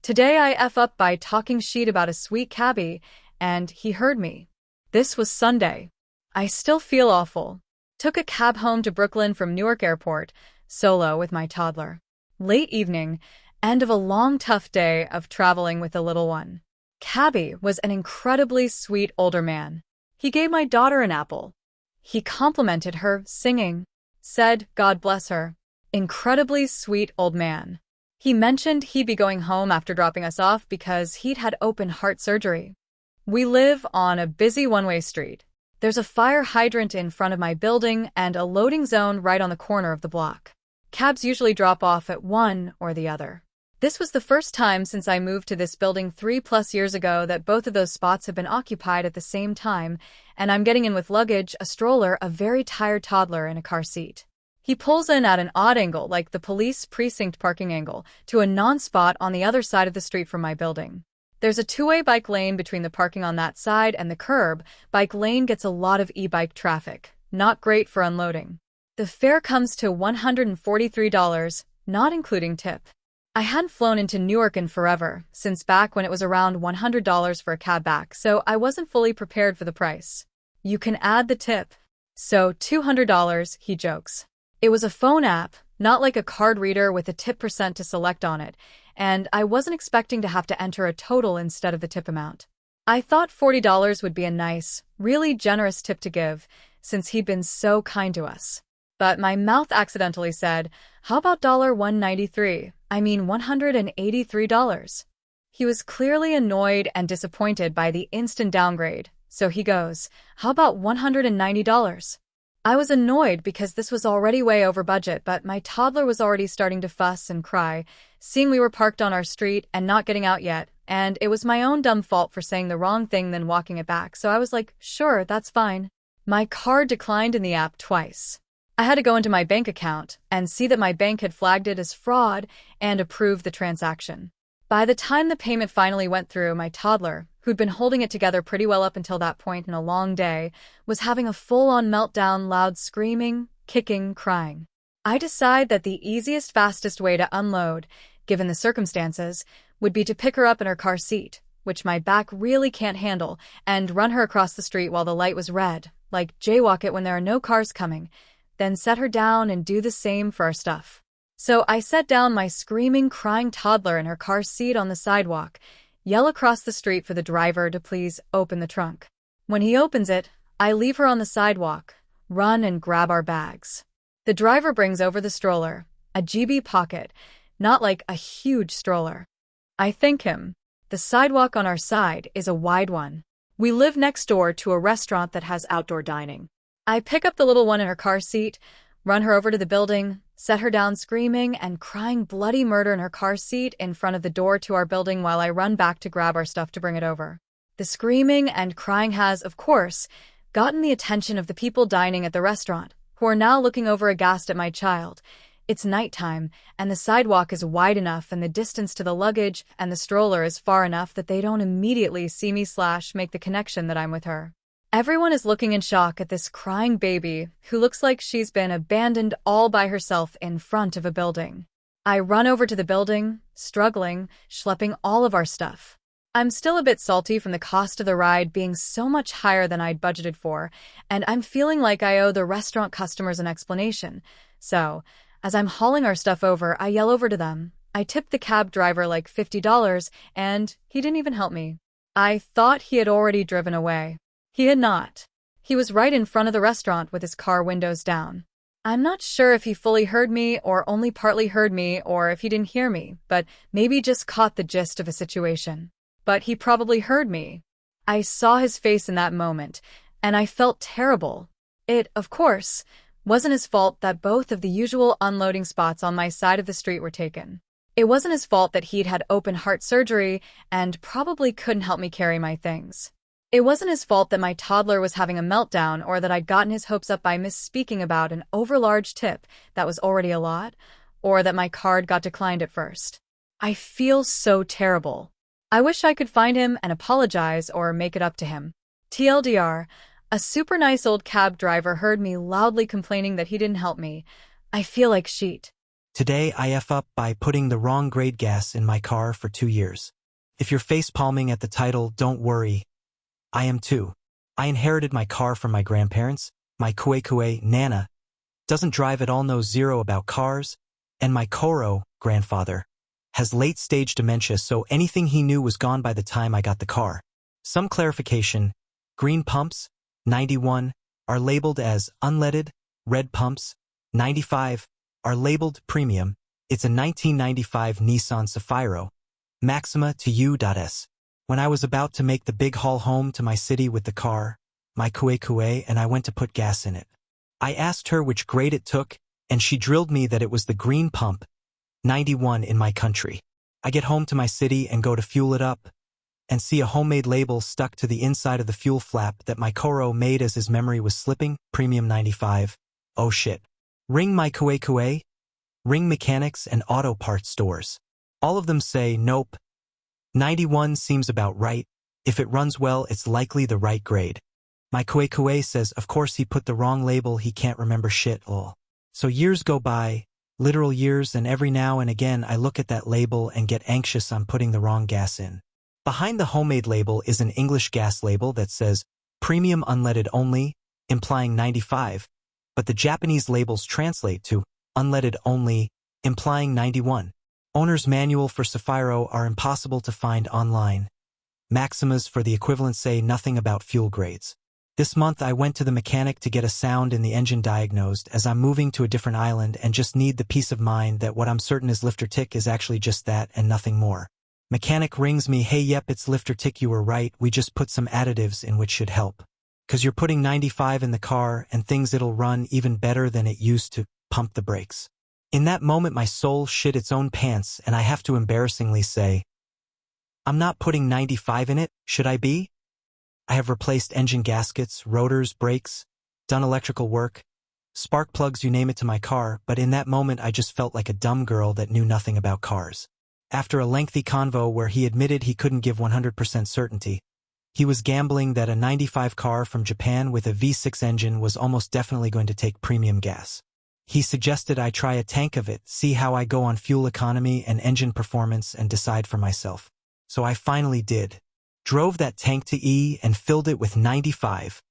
Today I F up by talking shit about a sweet cabbie, and he heard me. This was Sunday. I still feel awful. Took a cab home to Brooklyn from Newark Airport, solo with my toddler. Late evening, end of a long tough day of traveling with the little one. Cabbie was an incredibly sweet older man. He gave my daughter an apple. He complimented her, singing. Said, God bless her. Incredibly sweet old man. He mentioned he'd be going home after dropping us off because he'd had open heart surgery. We live on a busy one-way street. There's a fire hydrant in front of my building and a loading zone right on the corner of the block. Cabs usually drop off at one or the other. This was the first time since I moved to this building 3+ years ago that both of those spots have been occupied at the same time, and I'm getting in with luggage, a stroller, a very tired toddler, and a car seat. He pulls in at an odd angle, like the police precinct parking angle, to a non-spot on the other side of the street from my building. There's a two-way bike lane between the parking on that side and the curb. Bike lane gets a lot of e-bike traffic. Not great for unloading. The fare comes to $143, not including tip. I hadn't flown into Newark in forever, since back when it was around $100 for a cab back, so I wasn't fully prepared for the price. You can add the tip. So $200, he jokes. It was a phone app, not like a card reader with a tip percent to select on it, and I wasn't expecting to have to enter a total instead of the tip amount. I thought $40 would be a nice, really generous tip to give, since he'd been so kind to us. But my mouth accidentally said, how about $193? I mean $183. He was clearly annoyed and disappointed by the instant downgrade, so he goes, how about $190? I was annoyed because this was already way over budget, but my toddler was already starting to fuss and cry, seeing we were parked on our street and not getting out yet, and it was my own dumb fault for saying the wrong thing then walking it back, so I was like, sure, that's fine. My card declined in the app twice. I had to go into my bank account and see that my bank had flagged it as fraud and approved the transaction. By the time the payment finally went through, my toddler, who'd been holding it together pretty well up until that point in a long day, was having a full-on meltdown, loud screaming, kicking, crying. I decide that the easiest, fastest way to unload, given the circumstances, would be to pick her up in her car seat, which my back really can't handle, and run her across the street while the light was red, like jaywalk it when there are no cars coming, then set her down and do the same for our stuff. So I set down my screaming, crying toddler in her car seat on the sidewalk, yell across the street for the driver to please open the trunk. When he opens it, I leave her on the sidewalk, run and grab our bags. The driver brings over the stroller, a GB pocket, not like a huge stroller. I thank him. The sidewalk on our side is a wide one. We live next door to a restaurant that has outdoor dining. I pick up the little one in her car seat, run her over to the building, set her down screaming and crying bloody murder in her car seat in front of the door to our building while I run back to grab our stuff to bring it over. The screaming and crying has, of course, gotten the attention of the people dining at the restaurant, who are now looking over aghast at my child. It's nighttime, and the sidewalk is wide enough and the distance to the luggage and the stroller is far enough that they don't immediately see me / make the connection that I'm with her. Everyone is looking in shock at this crying baby who looks like she's been abandoned all by herself in front of a building. I run over to the building, struggling, schlepping all of our stuff. I'm still a bit salty from the cost of the ride being so much higher than I'd budgeted for, and I'm feeling like I owe the restaurant customers an explanation. So, as I'm hauling our stuff over, I yell over to them. I tipped the cab driver like $50, and he didn't even help me. I thought he had already driven away. He had not. He was right in front of the restaurant with his car windows down. I'm not sure if he fully heard me or only partly heard me or if he didn't hear me, but maybe just caught the gist of a situation. But he probably heard me. I saw his face in that moment, and I felt terrible. It, of course, wasn't his fault that both of the usual unloading spots on my side of the street were taken. It wasn't his fault that he'd had open heart surgery and probably couldn't help me carry my things. It wasn't his fault that my toddler was having a meltdown or that I'd gotten his hopes up by misspeaking about an overlarge tip that was already a lot, or that my card got declined at first. I feel so terrible. I wish I could find him and apologize or make it up to him. TLDR, a super nice old cab driver heard me loudly complaining that he didn't help me. I feel like shit. Today I F up by putting the wrong grade gas in my car for 2 years. If you're face-palming at the title, don't worry. I am too. I inherited my car from my grandparents. My kue nana doesn't drive at all, knows zero about cars, and my koro grandfather has late-stage dementia, so anything he knew was gone by the time I got the car. Some clarification: green pumps, 91, are labeled as unleaded, red pumps, 95, are labeled premium. It's a 1995 Nissan Safiro, Maxima to U.S. When I was about to make the big haul home to my city with the car, my kue, and I went to put gas in it. I asked her which grade it took, and she drilled me that it was the green pump, 91 in my country. I get home to my city and go to fuel it up, and see a homemade label stuck to the inside of the fuel flap that my koro made as his memory was slipping, premium 95. Oh shit. Ring my kue, ring mechanics and auto parts stores. All of them say, nope. 91 seems about right. If it runs well, it's likely the right grade. My kue says, of course he put the wrong label, he can't remember shit, lol. So years go by, literal years, and every now and again I look at that label and get anxious I'm putting the wrong gas in. Behind the homemade label is an English gas label that says, premium unleaded only, implying 95, but the Japanese labels translate to unleaded only, implying 91. Owner's manual for Safiro are impossible to find online. Maximas for the equivalent say nothing about fuel grades. This month I went to the mechanic to get a sound in the engine diagnosed, as I'm moving to a different island and just need the peace of mind that what I'm certain is lifter tick is actually just that and nothing more. Mechanic rings me, hey yep, it's lifter tick, you were right, we just put some additives in which should help. Cause you're putting 95 in the car and things, it'll run even better than it used to, pump the brakes. In that moment my soul shit its own pants, and I have to embarrassingly say, I'm not putting 95 in it, should I be? I have replaced engine gaskets, rotors, brakes, done electrical work, spark plugs, you name it, to my car, but in that moment I just felt like a dumb girl that knew nothing about cars. After a lengthy convo where he admitted he couldn't give 100% certainty, he was gambling that a 95 car from Japan with a V6 engine was almost definitely going to take premium gas. He suggested I try a tank of it, see how I go on fuel economy and engine performance, and decide for myself. So I finally did. Drove that tank to E and filled it with 95,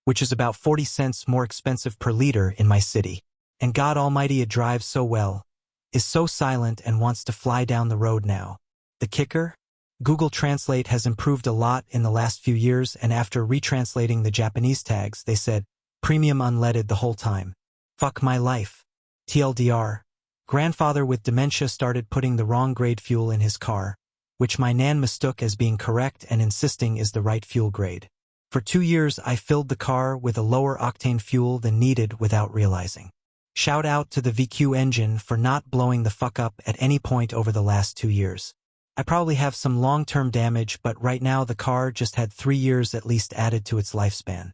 which is about 40 cents more expensive per liter in my city. And God almighty, it drives so well, is so silent, and wants to fly down the road now. The kicker? Google Translate has improved a lot in the last few years, and after retranslating the Japanese tags, they said, premium unleaded the whole time. Fuck my life. TLDR. Grandfather with dementia started putting the wrong grade fuel in his car, which my nan mistook as being correct and insisting is the right fuel grade. For 2 years I filled the car with a lower octane fuel than needed without realizing. Shout out to the VQ engine for not blowing the fuck up at any point over the last 2 years. I probably have some long-term damage, but right now the car just had 3 years at least added to its lifespan.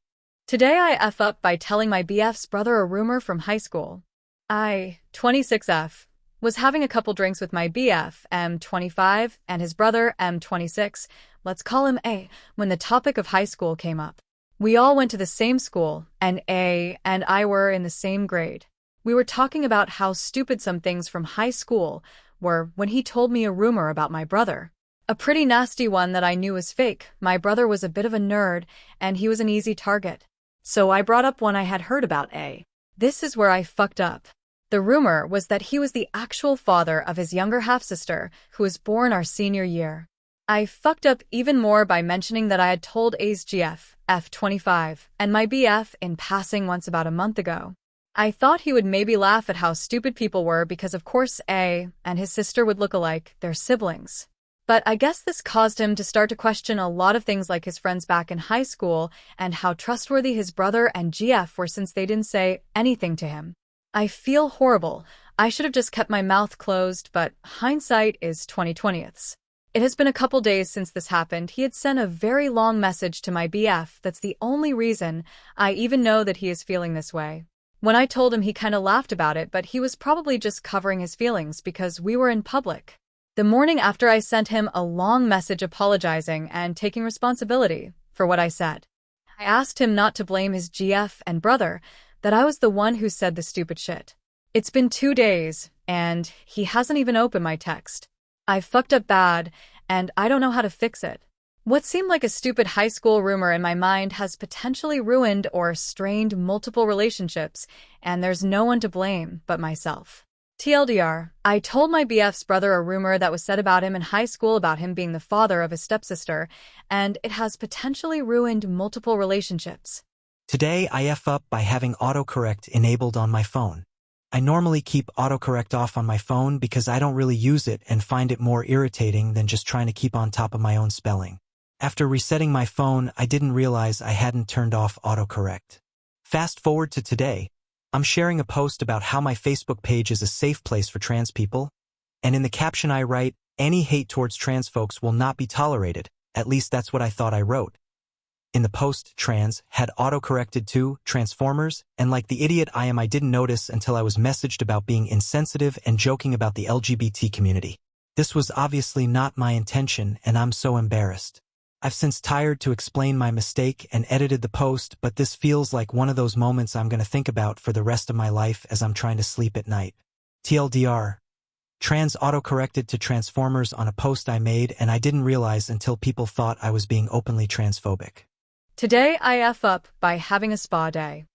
Today I F up by telling my BF's brother a rumor from high school. I, 26F, was having a couple drinks with my BF, M25, and his brother, M26, let's call him A, when the topic of high school came up. We all went to the same school, and A and I were in the same grade. We were talking about how stupid some things from high school were when he told me a rumor about my brother. A pretty nasty one that I knew was fake. My brother was a bit of a nerd, and he was an easy target. So I brought up one I had heard about A. This is where I fucked up. The rumor was that he was the actual father of his younger half-sister, who was born our senior year. I fucked up even more by mentioning that I had told A's GF, F25, and my BF in passing once about a month ago. I thought he would maybe laugh at how stupid people were because of course A and his sister would look alike, they're siblings. But I guess this caused him to start to question a lot of things like his friends back in high school and how trustworthy his brother and GF were since they didn't say anything to him. I feel horrible. I should have just kept my mouth closed, but hindsight is 20/20ths. It has been a couple days since this happened. He had sent a very long message to my BF. That's the only reason I even know that he is feeling this way. When I told him, he kind of laughed about it, but he was probably just covering his feelings because we were in public. The morning after, I sent him a long message apologizing and taking responsibility for what I said. I asked him not to blame his GF and brother, that I was the one who said the stupid shit. It's been 2 days, and he hasn't even opened my text. I fucked up bad, and I don't know how to fix it. What seemed like a stupid high school rumor in my mind has potentially ruined or strained multiple relationships, and there's no one to blame but myself. TLDR, I told my BF's brother a rumor that was said about him in high school about him being the father of his stepsister, and it has potentially ruined multiple relationships. Today, I F up by having autocorrect enabled on my phone. I normally keep autocorrect off on my phone because I don't really use it and find it more irritating than just trying to keep on top of my own spelling. After resetting my phone, I didn't realize I hadn't turned off autocorrect. Fast forward to today. I'm sharing a post about how my Facebook page is a safe place for trans people, and in the caption I write, "Any hate towards trans folks will not be tolerated," at least that's what I thought I wrote. In the post, trans had autocorrected to Transformers, and like the idiot I am, I didn't notice until I was messaged about being insensitive and joking about the LGBT community. This was obviously not my intention, and I'm so embarrassed. I've since tired to explain my mistake and edited the post, but this feels like one of those moments I'm going to think about for the rest of my life as I'm trying to sleep at night. TLDR. Trans autocorrected to Transformers on a post I made, and I didn't realize until people thought I was being openly transphobic. Today I F up by having a spa day.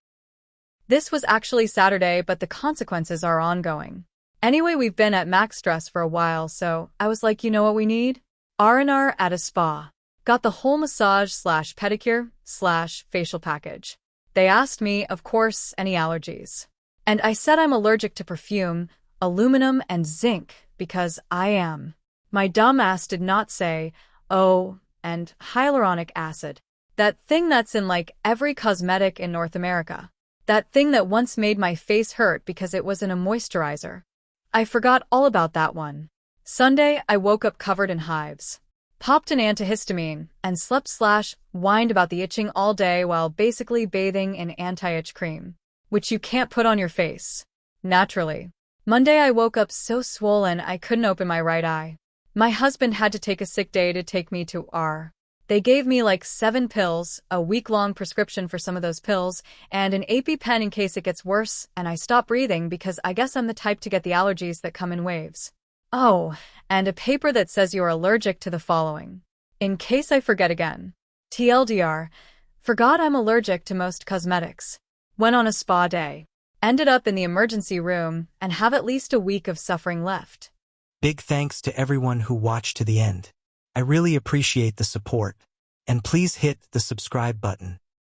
This was actually Saturday, but the consequences are ongoing. Anyway, we've been at max stress for a while, so I was like, you know what we need? R&R at a spa. Got the whole massage/pedicure/facial package. They asked me, of course, any allergies. And I said I'm allergic to perfume, aluminum, and zinc, because I am. My dumb ass did not say, oh, and hyaluronic acid. That thing that's in like every cosmetic in North America. That thing that once made my face hurt because it was in a moisturizer. I forgot all about that one. Sunday, I woke up covered in hives. Popped an antihistamine, and slept/whined about the itching all day while basically bathing in anti-itch cream, which you can't put on your face. Naturally. Monday I woke up so swollen I couldn't open my right eye. My husband had to take a sick day to take me to R. They gave me like 7 pills, a week-long prescription for some of those pills, and an EpiPen in case it gets worse, and I stopped breathing because I guess I'm the type to get the allergies that come in waves. Oh, and a paper that says you're allergic to the following. In case I forget again. TLDR, forgot I'm allergic to most cosmetics. Went on a spa day. Ended up in the emergency room and have at least a week of suffering left. Big thanks to everyone who watched to the end. I really appreciate the support. And please hit the subscribe button.